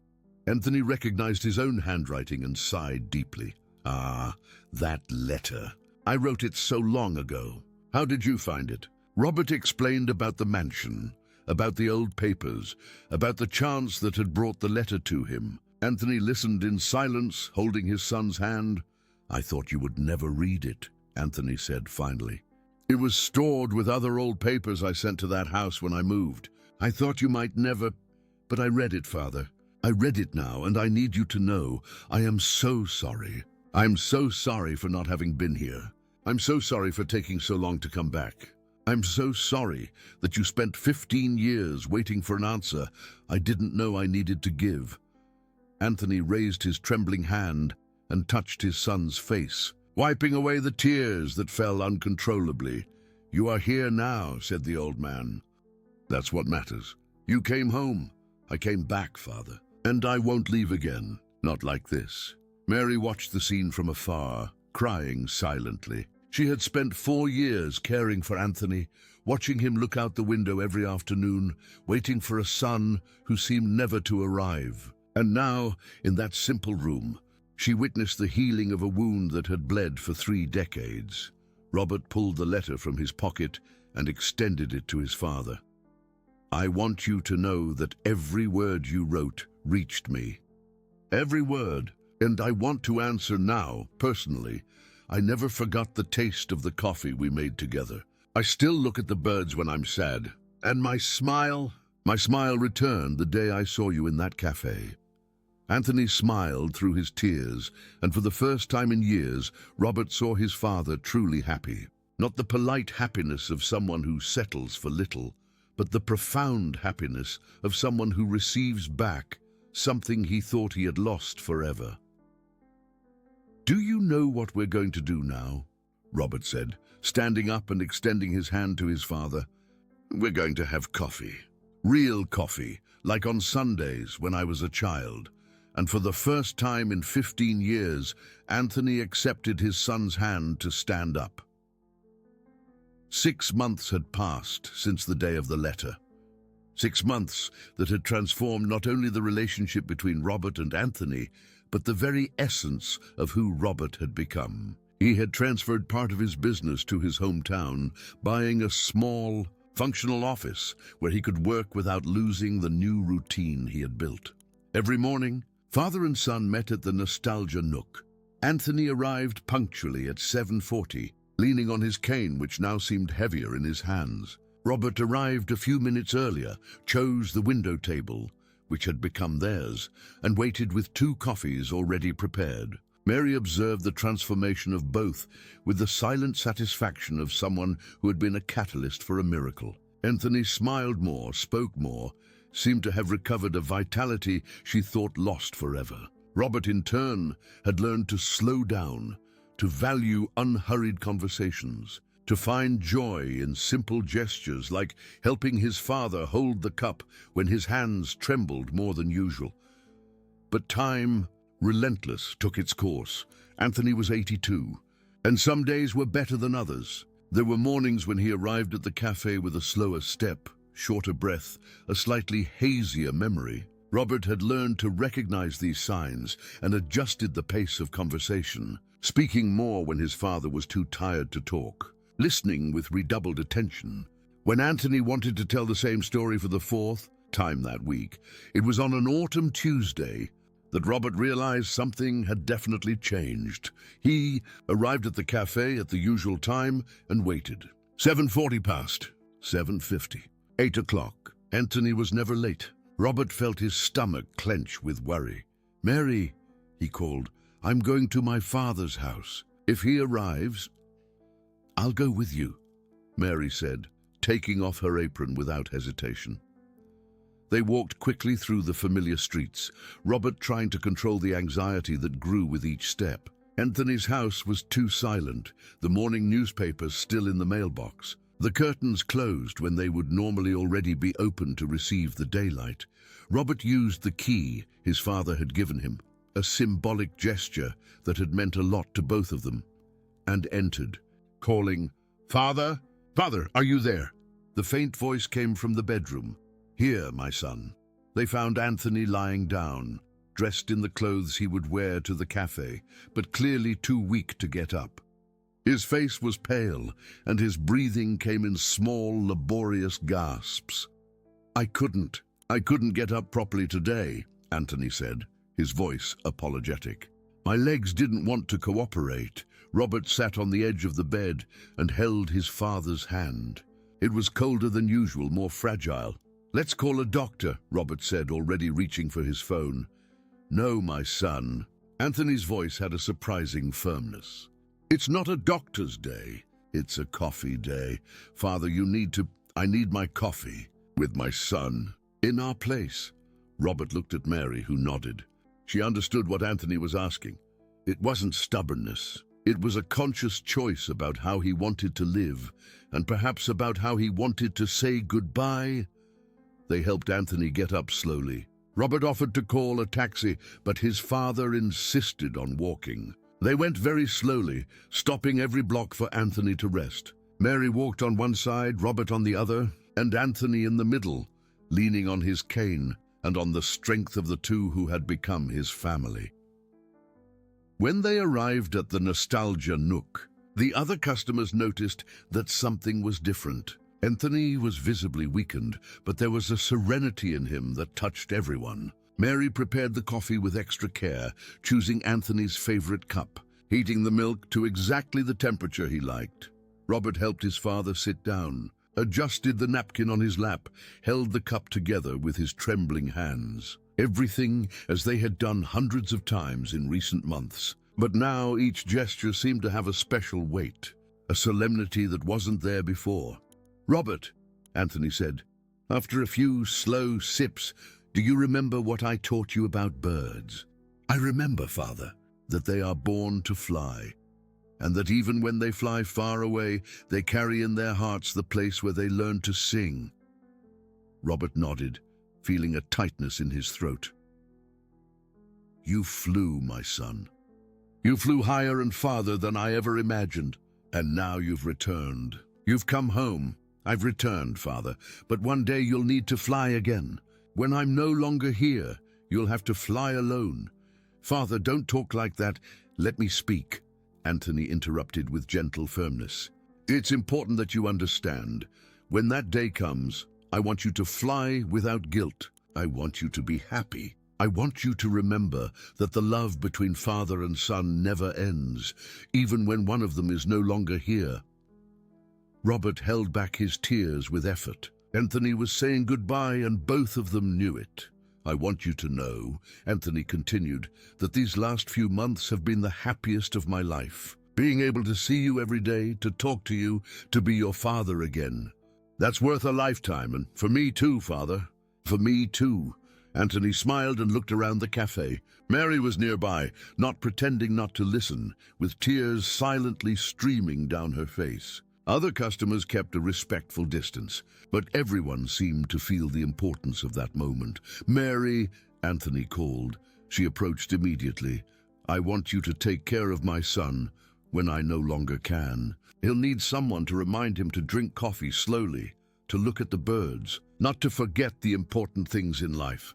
Anthony recognized his own handwriting and sighed deeply. "Ah, that letter. I wrote it so long ago. How did you find it?" Robert explained about the mansion, about the old papers, about the chance that had brought the letter to him. Anthony listened in silence, holding his son's hand. "I thought you would never read it," Anthony said finally. "It was stored with other old papers I sent to that house when I moved. I thought you might never, but I read it, Father. I read it now, and I need you to know I am so sorry. I'm so sorry for not having been here. I'm so sorry for taking so long to come back. I'm so sorry that you spent 15 years waiting for an answer I didn't know I needed to give." Anthony raised his trembling hand and touched his son's face, wiping away the tears that fell uncontrollably. "You are here now," said the old man. "That's what matters. You came home. I came back, Father. And I won't leave again. Not like this." Mary watched the scene from afar, crying silently. She had spent 4 years caring for Anthony, watching him look out the window every afternoon, waiting for a son who seemed never to arrive. And now, in that simple room, she witnessed the healing of a wound that had bled for 3 decades. Robert pulled the letter from his pocket and extended it to his father. "I want you to know that every word you wrote reached me. Every word. And I want to answer now, personally. I never forgot the taste of the coffee we made together. I still look at the birds when I'm sad. And my smile returned the day I saw you in that cafe." Anthony smiled through his tears, and for the first time in years, Robert saw his father truly happy. Not the polite happiness of someone who settles for little, but the profound happiness of someone who receives back something he thought he had lost forever. "Do you know what we're going to do now?" Robert said, standing up and extending his hand to his father. "We're going to have coffee. Real coffee, like on Sundays when I was a child." And for the first time in 15 years, Anthony accepted his son's hand to stand up. 6 months had passed since the day of the letter. 6 months that had transformed not only the relationship between Robert and Anthony, but the very essence of who Robert had become. He had transferred part of his business to his hometown, buying a small, functional office where he could work without losing the new routine he had built. Every morning, father and son met at the Nostalgia Nook. Anthony arrived punctually at 7:40, leaning on his cane, which now seemed heavier in his hands. Robert arrived a few minutes earlier, chose the window table, which had become theirs, and waited with 2 coffees already prepared. Mary observed the transformation of both with the silent satisfaction of someone who had been a catalyst for a miracle. Anthony smiled more, spoke more, seemed to have recovered a vitality she thought lost forever. Robert, in turn, had learned to slow down, to value unhurried conversations, to find joy in simple gestures like helping his father hold the cup when his hands trembled more than usual. But time, relentless, took its course. Anthony was 82, and some days were better than others. There were mornings when he arrived at the cafe with a slower step, shorter breath, a slightly hazier memory. Robert had learned to recognize these signs and adjusted the pace of conversation, speaking more when his father was too tired to talk, listening with redoubled attention. When Anthony wanted to tell the same story for the 4th time that week, it was on an autumn Tuesday that Robert realized something had definitely changed. He arrived at the cafe at the usual time and waited. 7:40 passed, 7:50. 8 o'clock. Anthony was never late. Robert felt his stomach clench with worry. "Mary," he called, "I'm going to my father's house. If he arrives, I'll go with you," Mary said, taking off her apron without hesitation. They walked quickly through the familiar streets, Robert trying to control the anxiety that grew with each step. Anthony's house was too silent, the morning newspapers still in the mailbox. The curtains closed when they would normally already be open to receive the daylight. Robert used the key his father had given him, a symbolic gesture that had meant a lot to both of them, and entered, calling, "Father? Father, are you there?" The faint voice came from the bedroom. "Here, my son." They found Anthony lying down, dressed in the clothes he would wear to the cafe, but clearly too weak to get up. His face was pale, and his breathing came in small, laborious gasps. I couldn't get up properly today," Anthony said, his voice apologetic. "My legs didn't want to cooperate." Robert sat on the edge of the bed and held his father's hand. It was colder than usual, more fragile. "Let's call a doctor," Robert said, already reaching for his phone. "No, my son." Anthony's voice had a surprising firmness. "It's not a doctor's day. It's a coffee day. Father, I need my coffee with my son in our place." Robert looked at Mary, who nodded. She understood what Anthony was asking. It wasn't stubbornness. It was a conscious choice about how he wanted to live, and perhaps about how he wanted to say goodbye. They helped Anthony get up slowly. Robert offered to call a taxi, but his father insisted on walking. They went very slowly, stopping every block for Anthony to rest. Mary walked on one side, Robert on the other, and Anthony in the middle, leaning on his cane and on the strength of the two who had become his family. When they arrived at the Nostalgia Nook, the other customers noticed that something was different. Anthony was visibly weakened, but there was a serenity in him that touched everyone. Mary prepared the coffee with extra care, choosing Anthony's favorite cup, heating the milk to exactly the temperature he liked. Robert helped his father sit down, adjusted the napkin on his lap, held the cup together with his trembling hands. Everything as they had done hundreds of times in recent months. But now each gesture seemed to have a special weight, a solemnity that wasn't there before. "Robert," Anthony said, after a few slow sips, "do you remember what I taught you about birds?" "I remember, Father, that they are born to fly, and that even when they fly far away, they carry in their hearts the place where they learn to sing." Robert nodded, feeling a tightness in his throat. "You flew, my son. You flew higher and farther than I ever imagined, and now you've returned. You've come home. I've returned, Father, but one day you'll need to fly again. When I'm no longer here, you'll have to fly alone." "Father, don't talk like that. Let me speak," Anthony interrupted with gentle firmness. "It's important that you understand. When that day comes, I want you to fly without guilt. I want you to be happy. I want you to remember that the love between father and son never ends, even when one of them is no longer here." Robert held back his tears with effort. Anthony was saying goodbye, and both of them knew it. "I want you to know," Anthony continued, "that these last few months have been the happiest of my life. Being able to see you every day, to talk to you, to be your father again. That's worth a lifetime, and for me too, Father. For me too." Anthony smiled and looked around the cafe. Mary was nearby, not pretending not to listen, with tears silently streaming down her face. Other customers kept a respectful distance, but everyone seemed to feel the importance of that moment. "Mary," Anthony called. She approached immediately. "I want you to take care of my son when I no longer can. He'll need someone to remind him to drink coffee slowly, to look at the birds, not to forget the important things in life."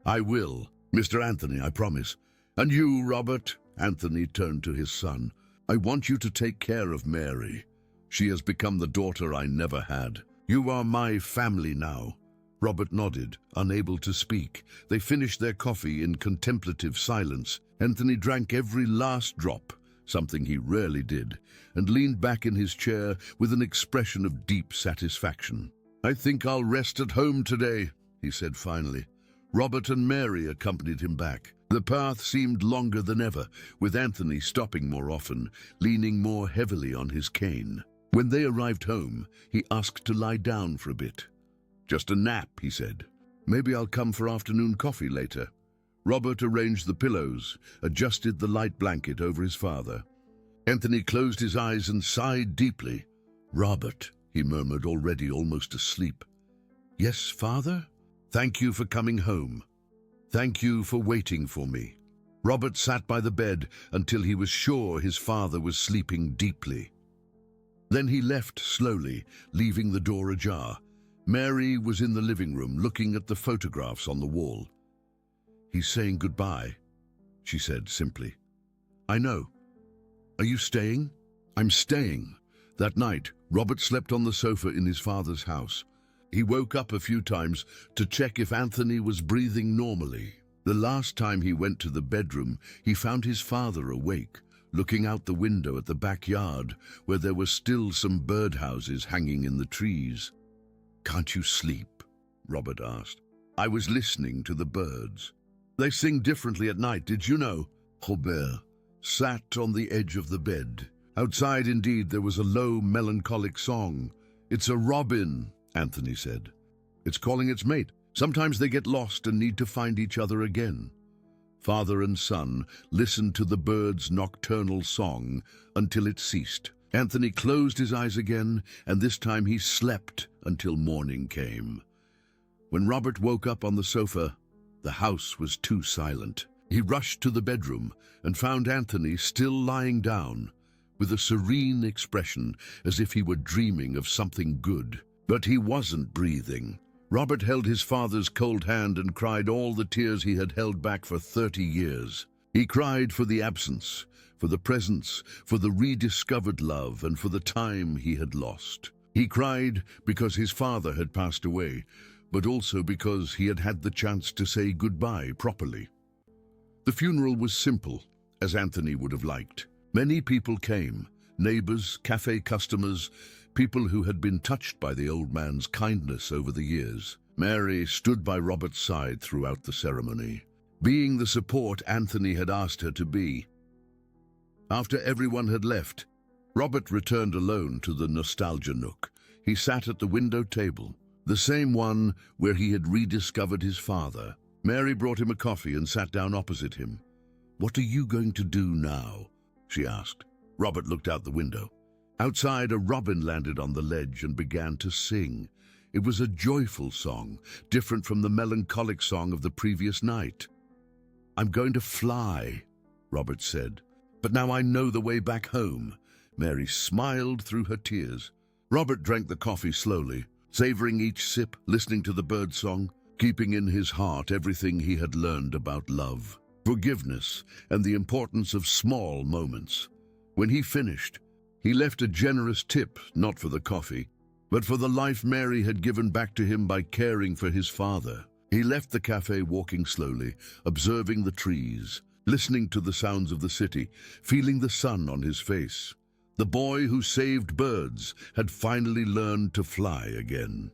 "I will, Mr. Anthony, I promise. And you, Robert," Anthony turned to his son, "I want you to take care of Mary. She has become the daughter I never had. You are my family now." Robert nodded, unable to speak. They finished their coffee in contemplative silence. Anthony drank every last drop, something he rarely did, and leaned back in his chair with an expression of deep satisfaction. "I think I'll rest at home today," he said finally. Robert and Mary accompanied him back. The path seemed longer than ever, with Anthony stopping more often, leaning more heavily on his cane. When they arrived home, he asked to lie down for a bit. "Just a nap," he said. "Maybe I'll come for afternoon coffee later." Robert arranged the pillows, adjusted the light blanket over his father. Anthony closed his eyes and sighed deeply. "Robert," he murmured, already almost asleep. "Yes, Father? Thank you for coming home. Thank you for waiting for me." Robert sat by the bed until he was sure his father was sleeping deeply. Then he left slowly, leaving the door ajar. Mary was in the living room, looking at the photographs on the wall. "He's saying goodbye," she said simply. "I know. Are you staying?" "I'm staying." That night, Robert slept on the sofa in his father's house. He woke up a few times to check if Anthony was breathing normally. The last time he went to the bedroom, he found his father awake, looking out the window at the backyard, where there were still some birdhouses hanging in the trees. "Can't you sleep?" Robert asked. "I was listening to the birds. They sing differently at night, did you know?" Robert sat on the edge of the bed. Outside, indeed, there was a low, melancholic song. "It's a robin," Anthony said. "It's calling its mate. Sometimes they get lost and need to find each other again." Father and son listened to the bird's nocturnal song until it ceased. Anthony closed his eyes again, and this time he slept until morning came. When Robert woke up on the sofa, the house was too silent. He rushed to the bedroom and found Anthony still lying down, with a serene expression as if he were dreaming of something good. But he wasn't breathing. Robert held his father's cold hand and cried all the tears he had held back for 30 years. He cried for the absence, for the presence, for the rediscovered love, and for the time he had lost. He cried because his father had passed away, but also because he had had the chance to say goodbye properly. The funeral was simple, as Anthony would have liked. Many people came, neighbors, cafe customers, people who had been touched by the old man's kindness over the years. Mary stood by Robert's side throughout the ceremony, being the support Anthony had asked her to be. After everyone had left, Robert returned alone to the nostalgia nook. He sat at the window table, the same one where he had rediscovered his father. Mary brought him a coffee and sat down opposite him. "What are you going to do now?" she asked. Robert looked out the window. Outside, a robin landed on the ledge and began to sing. It was a joyful song, different from the melancholic song of the previous night. "I'm going to fly," Robert said. "But now I know the way back home." Mary smiled through her tears. Robert drank the coffee slowly, savoring each sip, listening to the bird song, keeping in his heart everything he had learned about love, forgiveness, and the importance of small moments. When he finished, he left a generous tip, not for the coffee, but for the life Mary had given back to him by caring for his father. He left the cafe walking slowly, observing the trees, listening to the sounds of the city, feeling the sun on his face. The boy who saved birds had finally learned to fly again.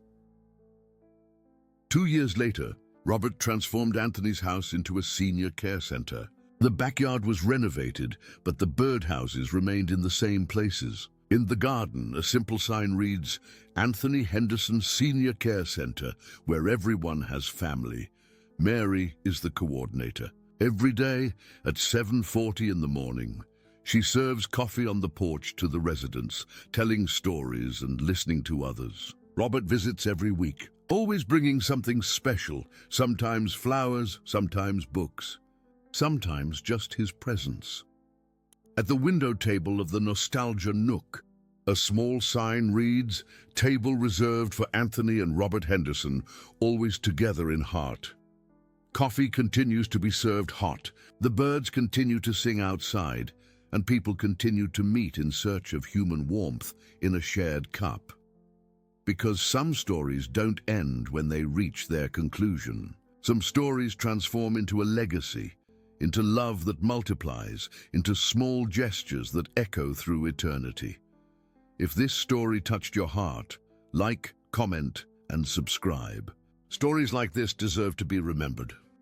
2 years later, Robert transformed Anthony's house into a senior care center. The backyard was renovated, but the birdhouses remained in the same places. In the garden, a simple sign reads, "Anthony Henderson Senior Care Center, where everyone has family." Mary is the coordinator. Every day at 7:40 in the morning, she serves coffee on the porch to the residents, telling stories and listening to others. Robert visits every week, always bringing something special, sometimes flowers, sometimes books, sometimes just his presence. At the window table of the nostalgia nook, a small sign reads, "Table reserved for Anthony and Robert Henderson, always together in heart." Coffee continues to be served hot, the birds continue to sing outside, and people continue to meet in search of human warmth in a shared cup. Because some stories don't end when they reach their conclusion. Some stories transform into a legacy, into love that multiplies, into small gestures that echo through eternity. If this story touched your heart, like, comment, and subscribe. Stories like this deserve to be remembered.